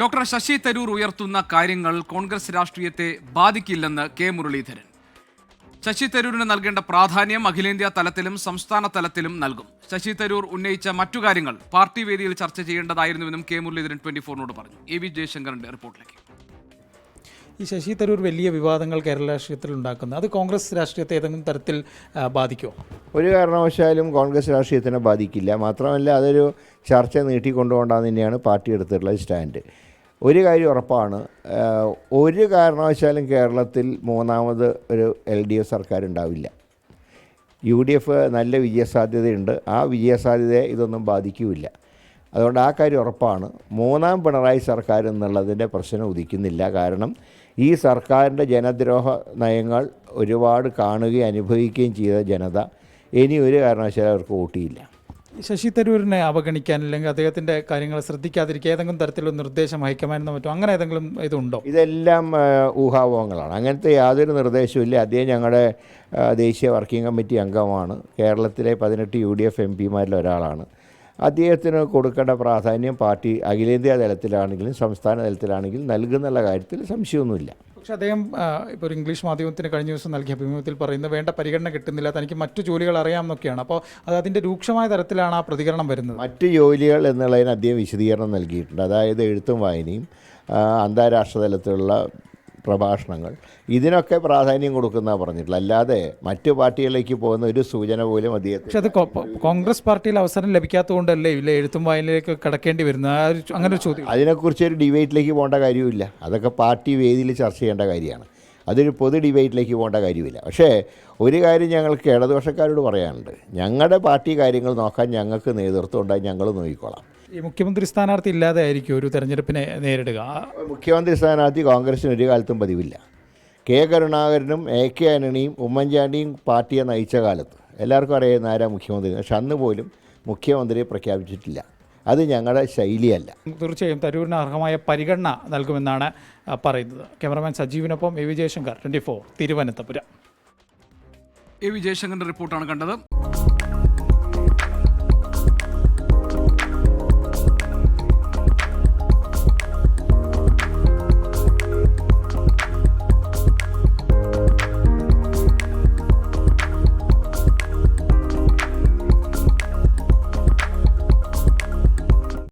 Doctor Sasi Tharoor ഉയർത്തുന്ന കാര്യങ്ങൾ കോൺഗ്രസ് രാഷ്ട്രീയത്തെ ബാധിക്കില്ലെന്ന് കെ മുരളീധരൻ. ശശി തരൂരിന് നൽകേണ്ട പ്രാധാന്യം അഖിലേന്ത്യാ തലത്തിലും സംസ്ഥാന തലത്തിലും നൽകും. ശശി തരൂർ ഉന്നയിച്ച മറ്റു കാര്യങ്ങൾ പാർട്ടി വേദിയിൽ ചർച്ച ചെയ്യേണ്ടതായിരുന്നുവെന്നും കെ മുരളീധരൻ 24നോട് പറഞ്ഞു. എ.വി. ജയശങ്കറിന്റെ റിപ്പോർട്ടിലേക്ക്. ഈ ശശി തരൂർ വലിയ വിവാദങ്ങൾ കേരള രാഷ്ട്രീയത്തിൽ ഉണ്ടാക്കുന്നത് അത് കോൺഗ്രസ് രാഷ്ട്രീയത്തെ ഏതെങ്കിലും തരത്തിൽ ബാധിക്കുമോ? ഒരു കാരണവശാലും കോൺഗ്രസ് രാഷ്ട്രീയത്തിനെ ബാധിക്കില്ല. മാത്രമല്ല, അതൊരു ചർച്ച നീട്ടിക്കൊണ്ടുപോകേണ്ടതെന്ന് തന്നെയാണ് പാർട്ടി എടുത്തിട്ടുള്ള സ്റ്റാൻഡ്. ഒരു കാര്യം ഉറപ്പാണ്, ഒരു കാരണവശാലും കേരളത്തിൽ മൂന്നാമത് ഒരു LDF സർക്കാർ ഉണ്ടാവില്ല. UDF നല്ല വിജയസാധ്യതയുണ്ട്. ആ വിജയസാധ്യതയെ ഇതൊന്നും ബാധിക്കില്ല. അതുകൊണ്ട് ആ കാര്യം ഉറപ്പാണ്. മൂന്നാം പിണറായി സർക്കാർ എന്നുള്ളതിൻ്റെ പ്രശ്നം ഉദിക്കുന്നില്ല. കാരണം ഈ സർക്കാരിൻ്റെ ജനദ്രോഹ നയങ്ങൾ ഒരുപാട് കാണുകയും അനുഭവിക്കുകയും ചെയ്ത ജനത ഇനി ഒരു കാരണവശാലും അവർക്ക് വോട്ട് ചെയ്യില്ല. ശശി തരൂരിനെ അവഗണിക്കാൻ അല്ലെങ്കിൽ അദ്ദേഹത്തിൻ്റെ കാര്യങ്ങൾ ശ്രദ്ധിക്കാതിരിക്കുക ഏതെങ്കിലും തരത്തിലുള്ള നിർദ്ദേശം ഹൈക്കമാൻഡിനോ മറ്റോ അങ്ങനെ ഏതെങ്കിലും ഇതുണ്ടോ? ഇതെല്ലാം ഊഹാപോഹങ്ങളാണ്. അങ്ങനത്തെ യാതൊരു നിർദ്ദേശവും ഇല്ല. അദ്ദേഹം ഞങ്ങളുടെ ദേശീയ വർക്കിംഗ് കമ്മിറ്റി അംഗമാണ്. കേരളത്തിലെ 18 UDF MPമാരിൽ ഒരാളാണ്. അദ്ദേഹത്തിന് കൊടുക്കേണ്ട പ്രാധാന്യം പാർട്ടി അഖിലേന്ത്യാ തലത്തിലാണെങ്കിലും സംസ്ഥാന തലത്തിലാണെങ്കിലും നൽകുന്നുള്ള കാര്യത്തിൽ സംശയമൊന്നുമില്ല. പക്ഷേ അദ്ദേഹം ഇപ്പോൾ ഒരു ഇംഗ്ലീഷ് മാധ്യമത്തിന് കഴിഞ്ഞ ദിവസം നൽകിയ അഭിമുഖത്തിൽ പറയുന്നത് വേണ്ട പരിഗണന കിട്ടുന്നില്ല, തനിക്ക് മറ്റു ജോലികൾ അറിയാമെന്നൊക്കെയാണ്. അപ്പോൾ അതിൻ്റെ രൂക്ഷമായ തരത്തിലാണ് ആ പ്രതികരണം വരുന്നത്. മറ്റ് ജോലികൾ എന്നുള്ളതിന് അദ്ദേഹം വിശദീകരണം നൽകിയിട്ടുണ്ട്. അതായത് എഴുത്തും വായനയും, അന്താരാഷ്ട്ര തലത്തിലുള്ള പ്രഭാഷണങ്ങൾ, ഇതിനൊക്കെ പ്രാധാന്യം കൊടുക്കുന്നതാണ് പറഞ്ഞിട്ടുള്ളത്. അല്ലാതെ മറ്റു പാർട്ടികളിലേക്ക് പോകുന്ന ഒരു സൂചന പോലും അദ്ദേഹത്തിന്. പക്ഷെ അത് കോൺഗ്രസ് പാർട്ടിയിൽ അവസരം ലഭിക്കാത്തതുകൊണ്ടല്ലേ ഇല്ല എഴുത്തും വായനയിലേക്ക് കടക്കേണ്ടി വരുന്നത്? അങ്ങനെ ഒരു ചോദ്യം. അതിനെക്കുറിച്ച് ഒരു ഡിബേറ്റിലേക്ക് പോകേണ്ട കാര്യമില്ല. അതൊക്കെ പാർട്ടി വേദിയിൽ ചർച്ച ചെയ്യേണ്ട കാര്യമാണ്. അതൊരു പൊതു ഡിബേറ്റിലേക്ക് പോകേണ്ട കാര്യമില്ല. പക്ഷേ ഒരു കാര്യം ഞങ്ങൾക്ക് ഇടതുപക്ഷക്കാരോട് പറയാനുണ്ട്. ഞങ്ങളുടെ പാർട്ടി കാര്യങ്ങൾ നോക്കാൻ ഞങ്ങൾക്ക് നേതൃത്വം ഉണ്ടായി, ഞങ്ങൾ നോക്കിക്കോളാം. ഈ മുഖ്യമന്ത്രി സ്ഥാനാർത്ഥി ഇല്ലാതെ ആയിരിക്കും ഒരു തെരഞ്ഞെടുപ്പിനെ നേരിടുക. മുഖ്യമന്ത്രി സ്ഥാനാർത്ഥി കോൺഗ്രസിന് ഒരു കാലത്തും പതിവില്ല. കെ കരുണാകരനും AK ആന്റണിയും ഉമ്മൻചാണ്ടിയും പാർട്ടിയെ നയിച്ച കാലത്ത് എല്ലാവർക്കും അറിയുന്ന ആരാ മുഖ്യമന്ത്രി. പക്ഷെ അന്ന് പോലും മുഖ്യമന്ത്രിയെ പ്രഖ്യാപിച്ചിട്ടില്ല. അത് ഞങ്ങളുടെ ശൈലിയല്ല. തീർച്ചയായും തരൂരിന് അർഹമായ പരിഗണന നൽകുമെന്നാണ് പറയുന്നത്. ക്യാമറമാൻ സജീവിനൊപ്പം എ.വി. ജയശങ്കർ, 24 തിരുവനന്തപുരം. എ.വി. ജയശങ്കറിന്റെ റിപ്പോർട്ടാണ് കണ്ടത്.